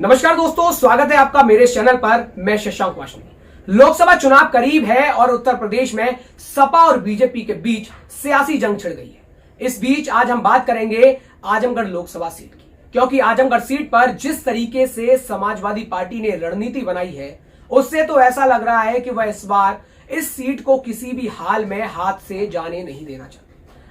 नमस्कार दोस्तों, स्वागत है आपका मेरे चैनल पर। मैं शशांक वाशनी। लोकसभा चुनाव करीब है और उत्तर प्रदेश में सपा और बीजेपी के बीच सियासी जंग छिड़ गई है। इस बीच आज हम बात करेंगे आजमगढ़ लोकसभा सीट की, क्योंकि आजमगढ़ सीट पर जिस तरीके से समाजवादी पार्टी ने रणनीति बनाई है, उससे तो ऐसा लग रहा है कि वह इस बार इस सीट को किसी भी हाल में हाथ से जाने नहीं देना चाहती।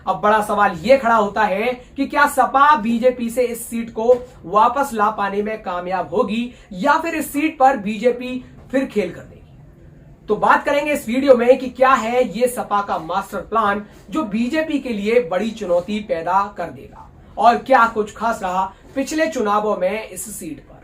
अब बड़ा सवाल यह खड़ा होता है कि क्या सपा बीजेपी से इस सीट को वापस ला पाने में कामयाब होगी या फिर इस सीट पर बीजेपी फिर खेल कर देगी। तो बात करेंगे इस वीडियो में कि क्या है ये सपा का मास्टर प्लान जो बीजेपी के लिए बड़ी चुनौती पैदा कर देगा और क्या कुछ खास रहा पिछले चुनावों में इस सीट पर।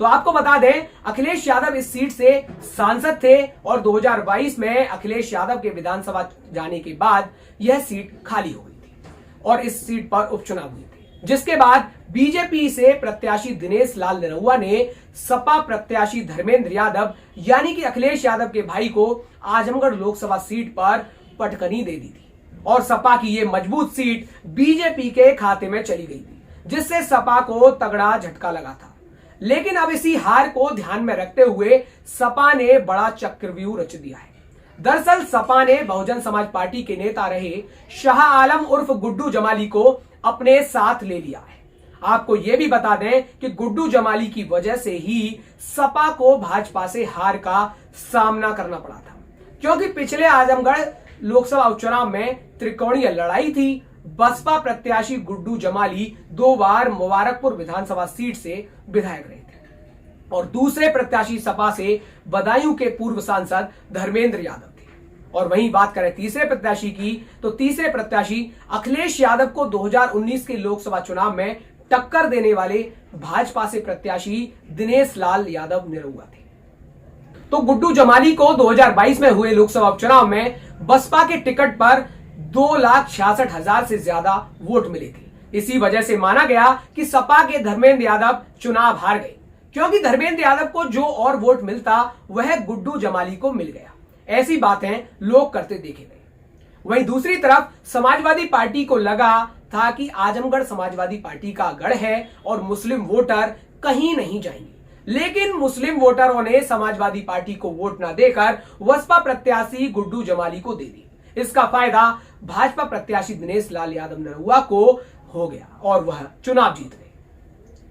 तो आपको बता दें, अखिलेश यादव इस सीट से सांसद थे और 2022 में अखिलेश यादव के विधानसभा जाने के बाद यह सीट खाली हो गई थी और इस सीट पर उपचुनाव हुए थे, जिसके बाद बीजेपी से प्रत्याशी दिनेश लाल निरहुआ ने सपा प्रत्याशी धर्मेंद्र यादव यानी कि अखिलेश यादव के भाई को आजमगढ़ लोकसभा सीट पर पटकनी दे दी थी और सपा की यह मजबूत सीट बीजेपी के खाते में चली गई थी, जिससे सपा को तगड़ा झटका लगा था। लेकिन अब इसी हार को ध्यान में रखते हुए सपा ने बड़ा चक्रव्यूह रच दिया है। दरअसल सपा ने बहुजन समाज पार्टी के नेता रहे शाह आलम उर्फ गुड्डू जमाली को अपने साथ ले लिया है। आपको यह भी बता दें कि गुड्डू जमाली की वजह से ही सपा को भाजपा से हार का सामना करना पड़ा था, क्योंकि पिछले आजमगढ़ लोकसभा उपचुनाव में त्रिकोणीय लड़ाई थी। बसपा प्रत्याशी गुड्डू जमाली 2 बार मुबारकपुर विधानसभा सीट से विधायक रहे थे और दूसरे प्रत्याशी सपा से बदायूं के पूर्व सांसद धर्मेंद्र यादव थे। और वहीं बात करें तीसरे प्रत्याशी की, तो तीसरे प्रत्याशी अखिलेश यादव को 2019 के लोकसभा चुनाव में टक्कर देने वाले भाजपा से प्रत्याशी दिनेश लाल यादव निरहुआ थे। तो गुड्डू जमाली को 2022 में हुए लोकसभा उपचुनाव में बसपा के टिकट पर 2,66,000 से ज्यादा वोट मिले थे। इसी वजह से माना गया कि सपा के धर्मेंद्र यादव चुनाव हार गए, क्योंकि धर्मेंद्र यादव को जो और वोट मिलता वह गुड्डू जमाली को मिल गया। ऐसी बातें लोग करते देखे गए। वहीं दूसरी तरफ समाजवादी पार्टी को लगा था कि आजमगढ़ समाजवादी पार्टी का गढ़ है और मुस्लिम वोटर कहीं नहीं जाएंगे, लेकिन मुस्लिम वोटरों ने समाजवादी पार्टी को वोट न देकर बसपा प्रत्याशी गुड्डू जमाली को दे दी। इसका फायदा भाजपा प्रत्याशी दिनेश लाल यादव निरहुआ को हो गया और वह चुनाव जीत गए।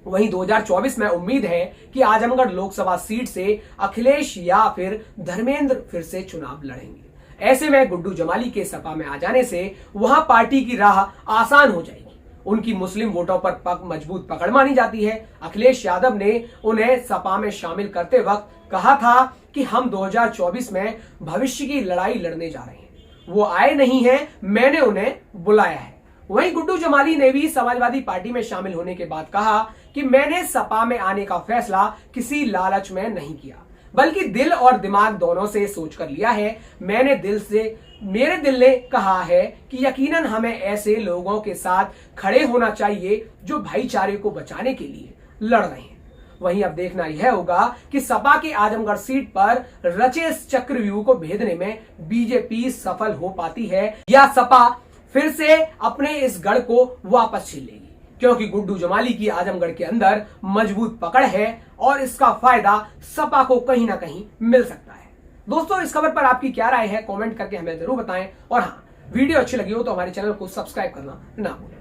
वहीं 2024 में उम्मीद है कि आजमगढ़ लोकसभा सीट से अखिलेश या फिर धर्मेंद्र फिर से चुनाव लड़ेंगे। ऐसे में गुड्डू जमाली के सपा में आ जाने से वहां पार्टी की राह आसान हो जाएगी। उनकी मुस्लिम वोटों पर मजबूत पकड़ मानी जाती है। अखिलेश यादव ने उन्हें सपा में शामिल करते वक्त कहा था कि हम 2024 में भविष्य की लड़ाई लड़ने जा रहे हैं। वो आए नहीं हैं, मैंने उन्हें बुलाया है। वहीं गुड्डू जमाली ने भी समाजवादी पार्टी में शामिल होने के बाद कहा कि मैंने सपा में आने का फैसला किसी लालच में नहीं किया, बल्कि दिल और दिमाग दोनों से सोचकर लिया है। मेरे दिल ने कहा है कि यकीनन हमें ऐसे लोगों के साथ खड़े होना चाहिए जो भाईचारे को बचाने के लिए लड़ रहे हैं। वहीं अब देखना यह होगा कि सपा की आजमगढ़ सीट पर रचे इस चक्रव्यूह को भेदने में बीजेपी सफल हो पाती है या सपा फिर से अपने इस गढ़ को वापस छीन लेगी, क्योंकि गुड्डू जमाली की आजमगढ़ के अंदर मजबूत पकड़ है और इसका फायदा सपा को कहीं ना कहीं मिल सकता है। दोस्तों, इस खबर पर आपकी क्या राय है, कमेंट करके हमें जरूर बताएं और हाँ, वीडियो अच्छी लगी हो तो हमारे चैनल को सब्सक्राइब करना ना भूलें।